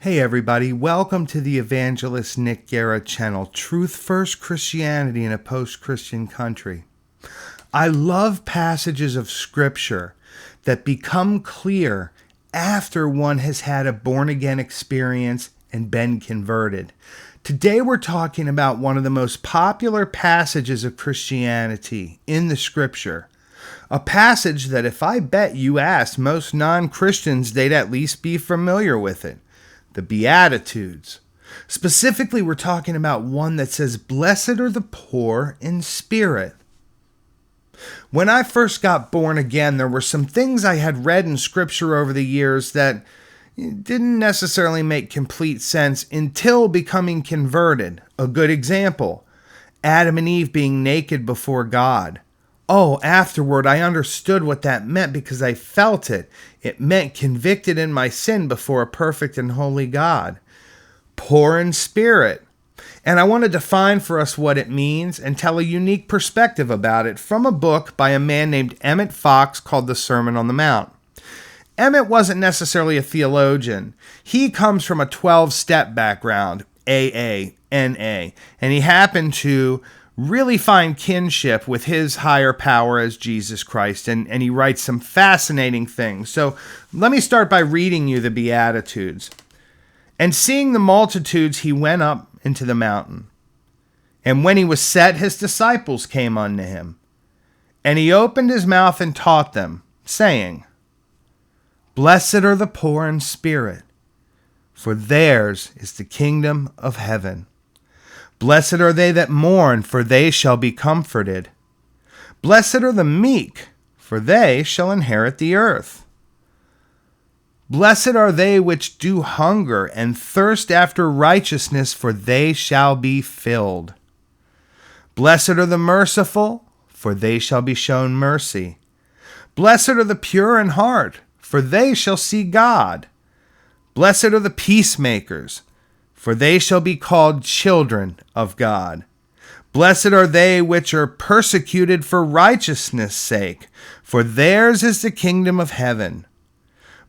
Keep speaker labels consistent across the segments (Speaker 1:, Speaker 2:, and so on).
Speaker 1: Hey everybody, welcome to the Evangelist Nick Garrett channel, Truth First Christianity in a Post-Christian Country. I love passages of Scripture that become clear after one has had a born-again experience and been converted. Today we're talking about one of the most popular passages of Christianity in the Scripture. A passage that if I bet you asked most non-Christians, they'd at least be familiar with it. The Beatitudes. Specifically, we're talking about one that says, "Blessed are the poor in spirit." When I first got born again, there were some things I had read in Scripture over the years that didn't necessarily make complete sense until becoming converted. A good example, Adam and Eve being naked before God. Oh, afterward, I understood what that meant because I felt it. It meant convicted in my sin before a perfect and holy God. Poor in spirit. And I want to define for us what it means and tell a unique perspective about it from a book by a man named Emmett Fox called The Sermon on the Mount. Emmett wasn't necessarily a theologian. He comes from a 12-step background, AA, NA, and he happened to really find kinship with his higher power as Jesus Christ, and he writes some fascinating things. So let me start by reading you the Beatitudes. "And seeing the multitudes, he went up into the mountain. And when he was set, his disciples came unto him. And he opened his mouth and taught them, saying, Blessed are the poor in spirit, for theirs is the kingdom of heaven. Blessed are they that mourn, for they shall be comforted. Blessed are the meek, for they shall inherit the earth. Blessed are they which do hunger and thirst after righteousness, for they shall be filled. Blessed are the merciful, for they shall be shown mercy. Blessed are the pure in heart, for they shall see God. Blessed are the peacemakers, for they shall be called children of God. Blessed are they which are persecuted for righteousness' sake, for theirs is the kingdom of heaven.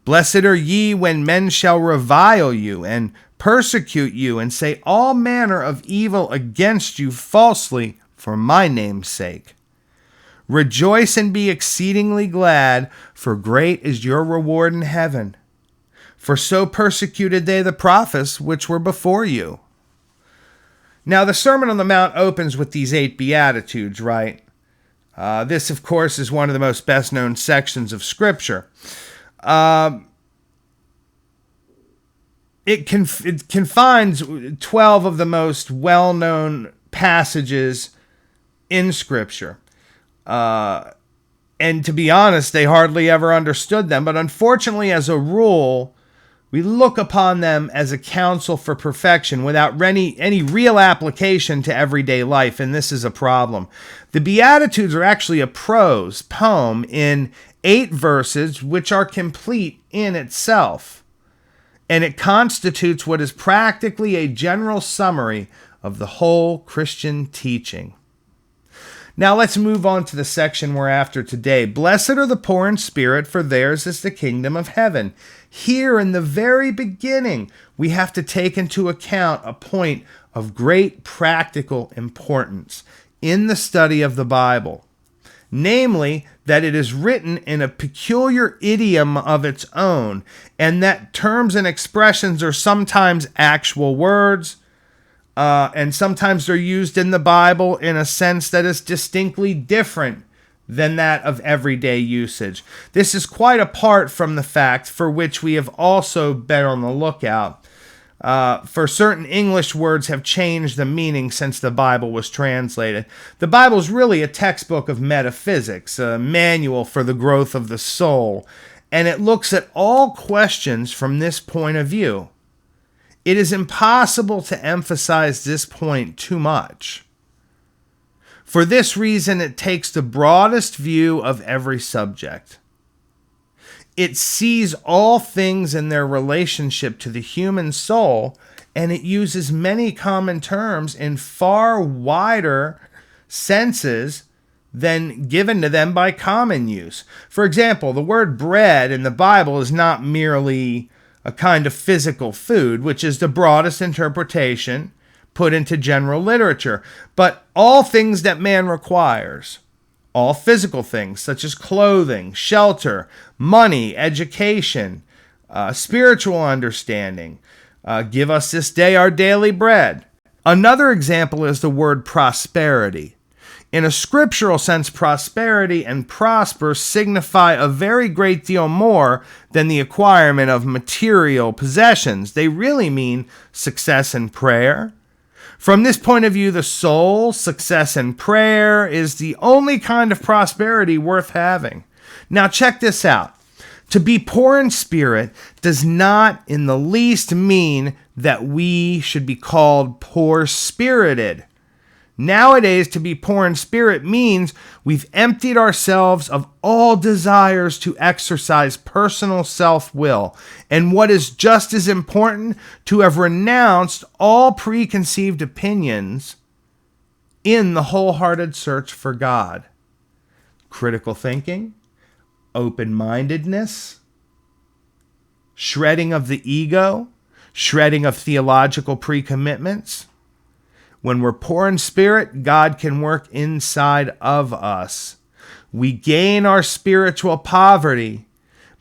Speaker 1: Blessed are ye when men shall revile you, and persecute you, and say all manner of evil against you falsely for my name's sake. Rejoice and be exceedingly glad, for great is your reward in heaven. For so persecuted they the prophets which were before you." Now, the Sermon on the Mount opens with these 8 Beatitudes, right? This, of course, is one of the most best-known sections of Scripture. It confines 12 of the most well-known passages in Scripture. And to be honest, they hardly ever understood them. But unfortunately, as a rule, we look upon them as a counsel for perfection without any real application to everyday life, and this is a problem. The Beatitudes are actually a prose poem in 8 verses, which are complete in itself. And it constitutes what is practically a general summary of the whole Christian teaching. Now let's move on to the section we're after today. Blessed are the poor in spirit, for theirs is the kingdom of heaven. Here in the very beginning, we have to take into account a point of great practical importance in the study of the Bible. Namely, that it is written in a peculiar idiom of its own, and that terms and expressions are sometimes actual words, and sometimes they're used in the Bible in a sense that is distinctly different than that of everyday usage. This is quite apart from the fact for which we have also been on the lookout. For certain English words have changed the meaning since the Bible was translated. The Bible is really a textbook of metaphysics, a manual for the growth of the soul, and it looks at all questions from this point of view. It is impossible to emphasize this point too much. For this reason, it takes the broadest view of every subject. It sees all things in their relationship to the human soul, and it uses many common terms in far wider senses than given to them by common use. For example, the word bread in the Bible is not merely a kind of physical food, which is the broadest interpretation put into general literature. But all things that man requires, all physical things such as clothing, shelter, money, education, spiritual understanding, give us this day our daily bread. Another example is the word prosperity. In a scriptural sense, prosperity and prosper signify a very great deal more than the acquirement of material possessions. They really mean success in prayer. From this point of view, the soul, success in prayer, is the only kind of prosperity worth having. Now check this out. To be poor in spirit does not in the least mean that we should be called poor-spirited. Nowadays, to be poor in spirit means we've emptied ourselves of all desires to exercise personal self-will, and what is just as important, to have renounced all preconceived opinions in the wholehearted search for God. Critical thinking, open-mindedness, shredding of the ego, shredding of theological pre-commitments. When we're poor in spirit, God can work inside of us. We gain our spiritual poverty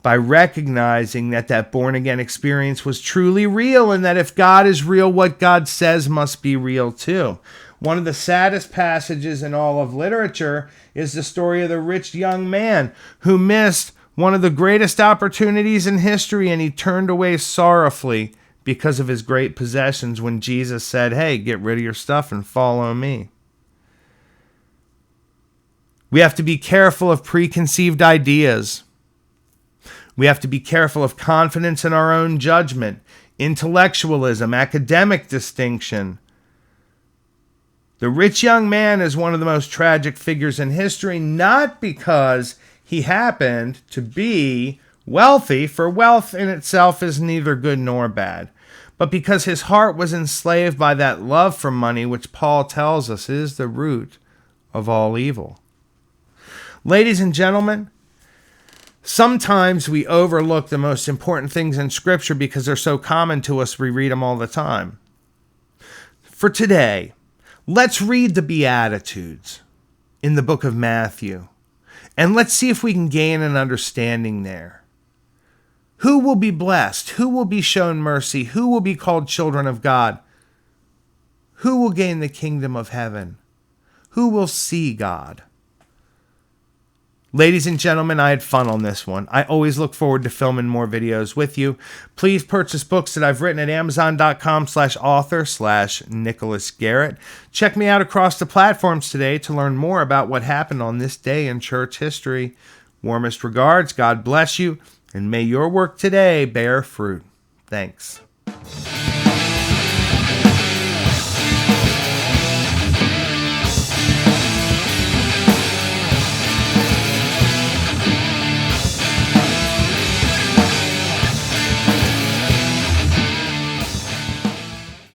Speaker 1: by recognizing that born-again experience was truly real, and that if God is real, what God says must be real too. One of the saddest passages in all of literature is the story of the rich young man who missed one of the greatest opportunities in history, and he turned away sorrowfully because of his great possessions when Jesus said, hey, get rid of your stuff and follow me. We have to be careful of preconceived ideas. We have to be careful of confidence in our own judgment, intellectualism, academic distinction. The rich young man is one of the most tragic figures in history, not because he happened to be wealthy, for wealth in itself is neither good nor bad, but because his heart was enslaved by that love for money, which Paul tells us is the root of all evil. Ladies and gentlemen, sometimes we overlook the most important things in Scripture because they're so common to us, we read them all the time. For today, let's read the Beatitudes in the book of Matthew, and let's see if we can gain an understanding there. Who will be blessed? Who will be shown mercy? Who will be called children of God? Who will gain the kingdom of heaven? Who will see God? Ladies and gentlemen, I had fun on this one. I always look forward to filming more videos with you. Please purchase books that I've written at amazon.com/author/nicholasdgarrett. Check me out across the platforms today to learn more about what happened on this day in church history. Warmest regards. God bless you. And may your work today bear fruit. Thanks.